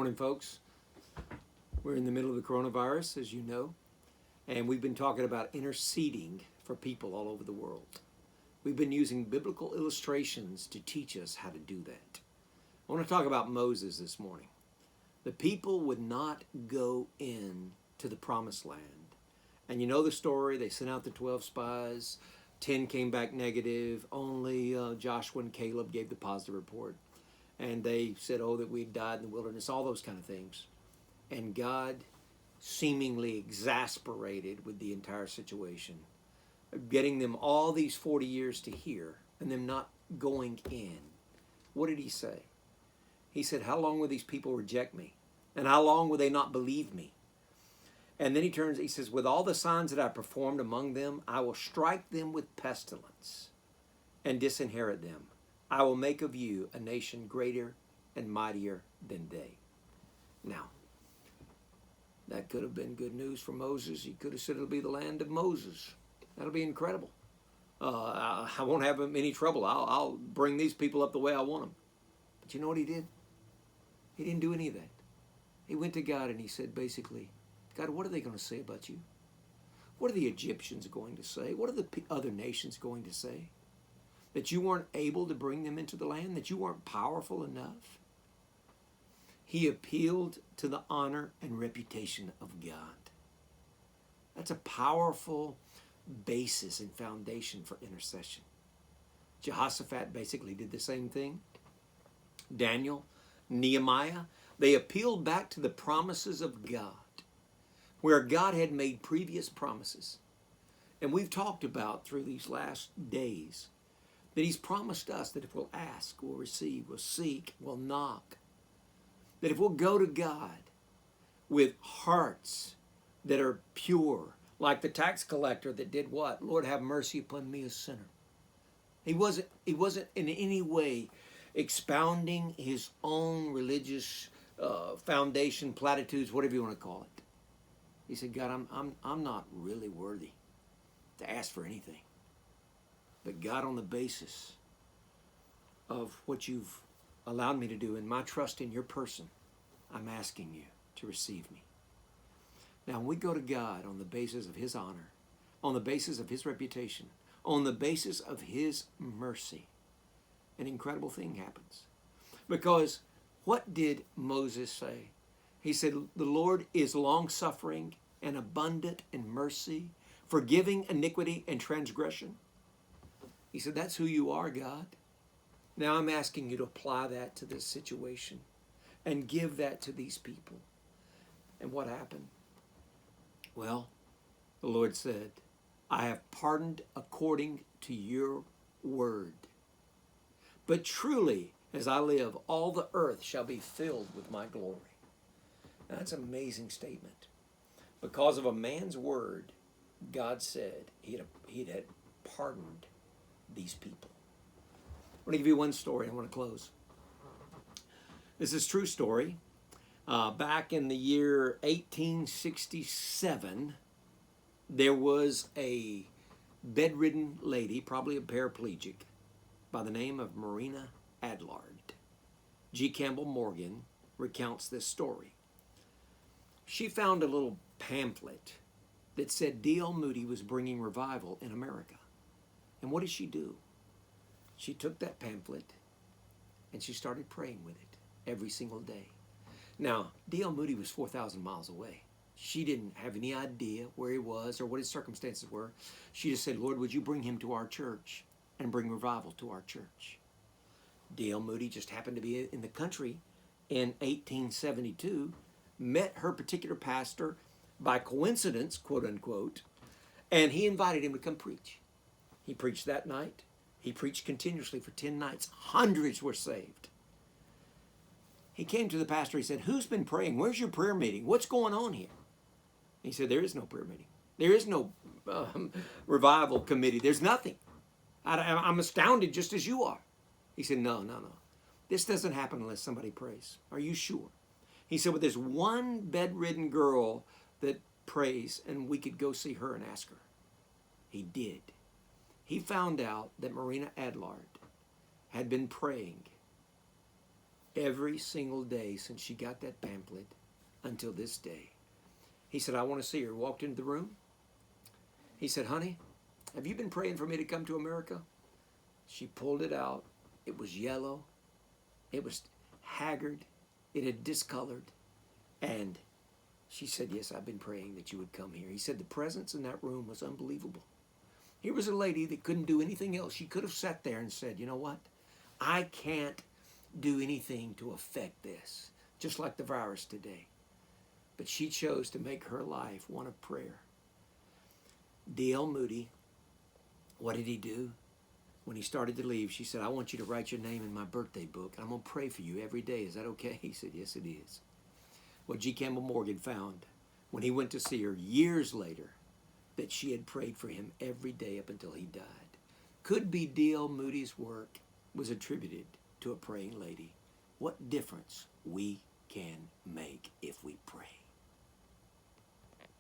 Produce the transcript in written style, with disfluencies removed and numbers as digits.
Morning, folks. We're in the middle of the coronavirus, as you know, and we've been talking about interceding for people all over the world. We've been using biblical illustrations to teach us how to do that. I want to talk about Moses this morning. The people would not go in to the promised land. And you know the story. They sent out the 12 spies. 10 came back negative. Only Joshua and Caleb gave the positive report. And they said, oh, that we'd died in the wilderness, all those kind of things. And God, seemingly exasperated with the entire situation, getting them all these 40 years to hear and them not going in. What did he say? He said, how long will these people reject me? And how long will they not believe me? And then he says, with all the signs that I performed among them, I will strike them with pestilence and disinherit them. I will make of you a nation greater and mightier than they. Now, that could have been good news for Moses. He could have said it'll be the land of Moses. That'll be incredible. I won't have any trouble. I'll bring these people up the way I want them. But you know what he did? He didn't do any of that. He went to God and he said, basically, God, what are they going to say about you? What are the Egyptians going to say? What are the other nations going to say? That you weren't able to bring them into the land? That you weren't powerful enough? He appealed to the honor and reputation of God. That's a powerful basis and foundation for intercession. Jehoshaphat basically did the same thing. Daniel, Nehemiah, they appealed back to the promises of God, where God had made previous promises. And we've talked about through these last days that he's promised us that if we'll ask, we'll receive, we'll seek, we'll knock. That if we'll go to God with hearts that are pure, like the tax collector that did what? Lord, have mercy upon me, a sinner. He wasn't in any way expounding his own religious foundation, platitudes, whatever you want to call it. He said, God, I'm not really worthy to ask for anything. But God, on the basis of what you've allowed me to do and my trust in your person, I'm asking you to receive me. Now, when we go to God on the basis of his honor, on the basis of his reputation, on the basis of his mercy, an incredible thing happens. Because what did Moses say? He said, the Lord is long-suffering and abundant in mercy, forgiving iniquity and transgression. He said, that's who you are, God. Now I'm asking you to apply that to this situation and give that to these people. And what happened? Well, the Lord said, I have pardoned according to your word. But truly, as I live, all the earth shall be filled with my glory. Now, that's an amazing statement. Because of a man's word, God said he had pardoned these people. I want to give you one story. I want to close. This is a true story. Back in the year 1867, there was a bedridden lady, probably a paraplegic, by the name of Marina Adlard. G. Campbell Morgan recounts this story. She found a little pamphlet that said D.L. Moody was bringing revival in America. And what did she do? She took that pamphlet and she started praying with it every single day. Now, D.L. Moody was 4,000 miles away. She didn't have any idea where he was or what his circumstances were. She just said, Lord, would you bring him to our church and bring revival to our church? D.L. Moody just happened to be in the country in 1872, met her particular pastor by coincidence, quote unquote, and he invited him to come preach. He preached that night. He preached continuously for 10 nights. Hundreds were saved. He came to the pastor. He said, who's been praying? Where's your prayer meeting? What's going on here? He said, there is no prayer meeting. There is no revival committee. There's nothing. I'm astounded just as you are. He said, no. This doesn't happen unless somebody prays. Are you sure? He said, well, there's one bedridden girl that prays, and we could go see her and ask her. He did. He found out that Marina Adlard had been praying every single day since she got that pamphlet until this day. He said, I want to see her. Walked into the room. He said, honey, have you been praying for me to come to America? She pulled it out. It was yellow. It was haggard. It had discolored. And she said, yes, I've been praying that you would come here. He said the presence in that room was unbelievable. Here was a lady that couldn't do anything else. She could have sat there and said, you know what? I can't do anything to affect this, just like the virus today. But she chose to make her life one of prayer. D.L. Moody, what did he do? When he started to leave, she said, I want you to write your name in my birthday book. I'm going to pray for you every day. Is that okay? He said, yes, it is. Well, G. Campbell Morgan found when he went to see her years later that she had prayed for him every day up until he died. Could be D.L. Moody's work was attributed to a praying lady. What difference we can make.